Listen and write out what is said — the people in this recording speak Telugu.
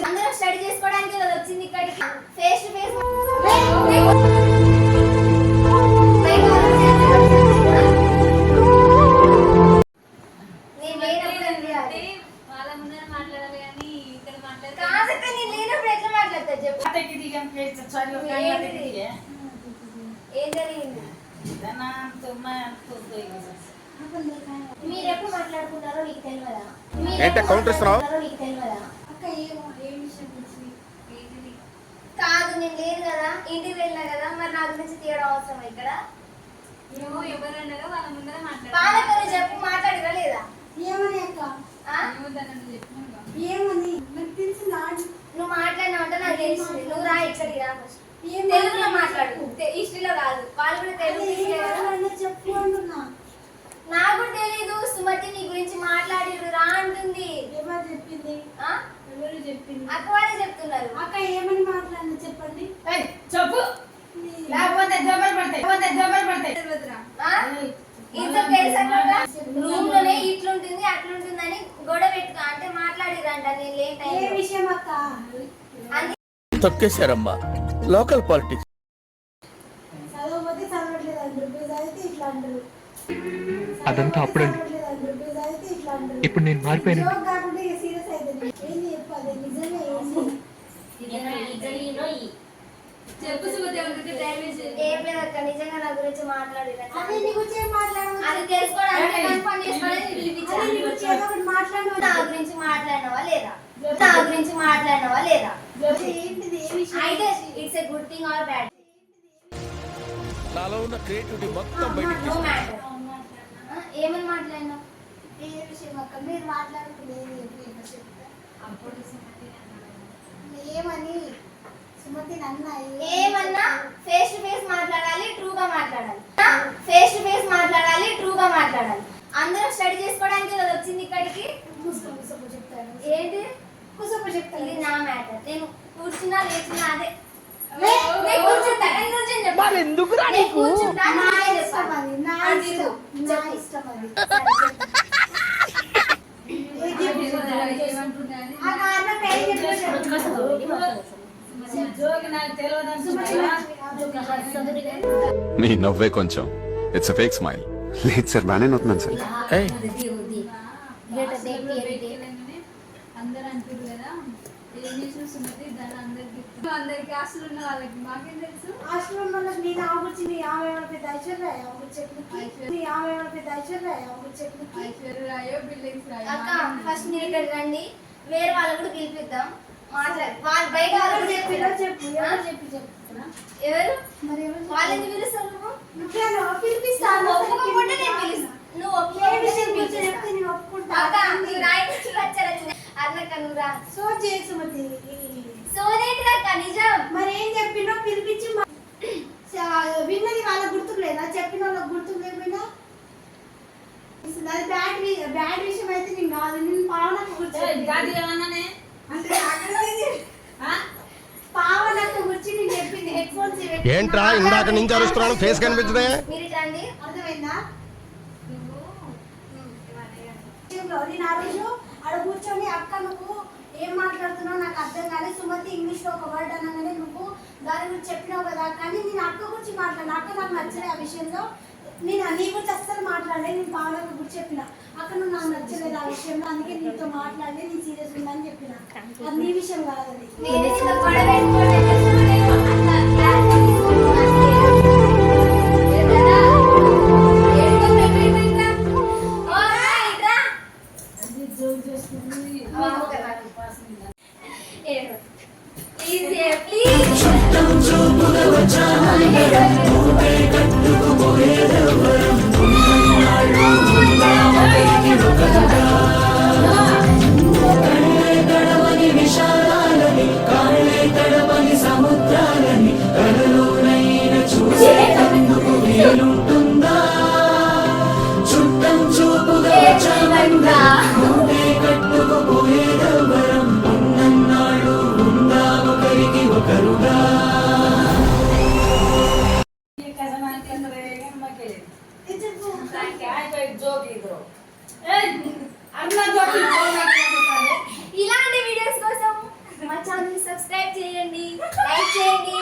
అందరూ స్టడీ చేసుకోవడానికి వచ్చింది ఇక్కడికి ఫేస్ టు ఫేస్ ఏం జరిగింది? మీరు ఎప్పుడు మాట్లాడుకున్నారో నీకు తెలియదా? కాదు, నేను లేదు కదా, ఇంటికి వెళ్ళినా కదా, మరి నా గురించి తీయడం అవసరం ఇక్కడ. ఎవరన్నారో వాళ్ళ ముందర మాట్లాడారు. చెప్పు, మాట్లాడిరా లేదా? ఏమని అక్క? ఏమని నాకు తెలిసింది. నువ్వు మాట్లాడినా అంటే నాకు తెలిసింది. నువ్వు రా, ఇక్కడికి రా. తెలుగులో మాట్లాడు, హిస్టరీలో కాదు. వాళ్ళు కూడా తెలుగు చెప్పు అంటున్నా. నాకు కూడా తెలీదు. సుమతి నీ గురించి మాట్లాడిరు రా అంటుంది. ఎవరు చెప్పింది? ఎవరు చెప్పింది? అక్క వాళ్ళే చెప్తున్నారు. అక్క ఏమని మాట్లాడినా చెప్పండి. చెప్పు, లేకపోతే దెబ్బలు పడతాయి. రూమ్ లోనే ఇట్లుంటుంది అట్లుంటుందని గొడవ పెట్టుకో అంటే మాట్లాడిరంట. నేను లేట్ ఏ విషయం అక్క? తొక్కేశారమ్మా లోకల్ పాలిటిక్స్. చదవకపోతే చదవట్లేదు అంటారు, చదివితే ఇట్లా అంటారు. అదంతా అప్పుడండి. ఇప్పుడు నేను మారిపోయాను. కాకుండా సీరియస్ అయితే ఏంది చెప్పాలి? నిజమే చెప్పు సుమతి, ఏం లేదక్క, నిజంగా నా గురించి మాట్లాడిరా. అది నీ గురించి ఏం మాట్లాడను? అది తెలుసుకోవడానికి కన్ఫర్మ్ చేసుకోవడానికి పిలిపించాను. నా గురించి మాట్లాడినవా లేదా? నా గురించి మాట్లాడినవా లేదా? ఏంటిది? ఏ విషయం? అయితే it's a good thing or bad నాలో ఉన్న క్రియేటివిటీ మొత్తం బయటికి నో మ్యాటర్. ఏమని మాట్లాడినావు? ఏ విషయం అక్క? మీరు మాట్లాడుకునేది అప్పుడు ఏమని? సుమతి నన్న ఏమన్నా ఫేస్ టు ఫేస్ మాట్లాడాలి, ట్రూగా మాట్లాడాలి. ఫేస్ టు ఫేస్ మాట్లాడాలి, ట్రూగా మాట్లాడాలి. అందరూ స్టడీ చేసుకోవడానికి వచ్చింది ఇక్కడికి. కుసపు చెప్తాను. ఏంటి కుసపు చెప్తాను? ఇది నా మ్యాటర్. నేను కూర్చున్నా లేచినా అదే. నేను కూర్చుంటా, నేను కూర్చొని చెప్పు. నేను కూర్చుంటా, నా నేను ఇష్టం చెప్పాలి. అది, నా అది ఇష్టం, చెప్పు. నా ఇష్టం అది. ఆ కారణం పేరు చెప్పు. జోకి నాకు తెలియదు. మీ నవ్వే కొంచెం ఇట్స్ ఫేక్ స్మైల్. లేదు సార్, బాగానే నవ్వుతున్నాను సార్. అందరూ అంటారు కదా, ఏం చేసిన సుమతి దాని అందరికి ఆస్తులు ఉన్న వాళ్ళకి మాకేం తెలుసు. హాస్టల్ ఉన్న వాళ్ళకి నేను ఆగుచ్చింది. ఆమె పెద్ద ఐశ్వర్య ఐశ్వర్యరాయో బిల్డింగ్స్ అక్క, రాయో. ఫస్ట్ మీరు ఇక్కడ రండి, వేరే వాళ్ళని కూడా పిలిపిద్దాం. మాట్లాడు. వాళ్ళు బయట వాళ్ళు చెప్పిరా. చెప్పు. ఎవరు చెప్పి చెప్తున్నా? ఎవరు? మరి ఎవరు? వాళ్ళని పిలుస్తారు. నువ్వు నువ్వు పిలిపిస్తాను. ఒప్పుకోకుండా నేను పిలుస్తాను. నువ్వు ఏ విషయం ఒప్పుకోకుండా గురించి చెప్తే నేను ఒప్పుకుంటా. అక్క, నువ్వు రాయొచ్చు వచ్చారని అన్నక్క నువ్వు రా. సో చేయి సుమతి. సోదేంటి అక్క, నిజం. మరి ఏం చెప్పినో పిలిపించి విన్నది వాళ్ళకి గుర్తుకు లేదా? చెప్పిన వాళ్ళకి గుర్తుకు లేకపోయినా అది బ్యాడ్ విషయం అయితే నేను కాదు. నేను పావనకు ఏమన్నానే అంటే పావనకు గురించి నేను చెప్పింది. హెడ్ ఫోన్స్ ఏంట్రా ఇందాక నుంచి అరుస్తున్నాను, ఫేస్ కనిపించదే? మీరు రండి. అర్థమైందా? నేను ఆ రోజు అక్కడ కూర్చొని అక్క నువ్వు ఏం మాట్లాడుతున్నావు నాకు అర్థం కాలేదు. సుమతి ఇంగ్లీష్ లో ఒక వర్డ్ అనగానే నువ్వు దాని గురించి చెప్పినావు కదా. కానీ నేను అక్క గురించి మాట్లాడిన. అక్క నాకు నచ్చలే ఆ విషయంలో. నేను నీ గురించి అస్సలు మాట్లాడలే. నేను పావులకు గురించి చెప్పిన. అక్క నువ్వు నాకు నచ్చలేదు ఆ విషయంలో, అందుకే నీతో మాట్లాడలే, నేను సీరియస్ ఉందని చెప్పిన. అది నీ విషయం కాదు. అది నేను ఇంత గొడవ పెట్టుకోవడం నేను అట్లా క్లాస్ తీసుకుంటున్నాను. సబ్స్క్రైబ్ చేయండి, లైక్ చేయండి,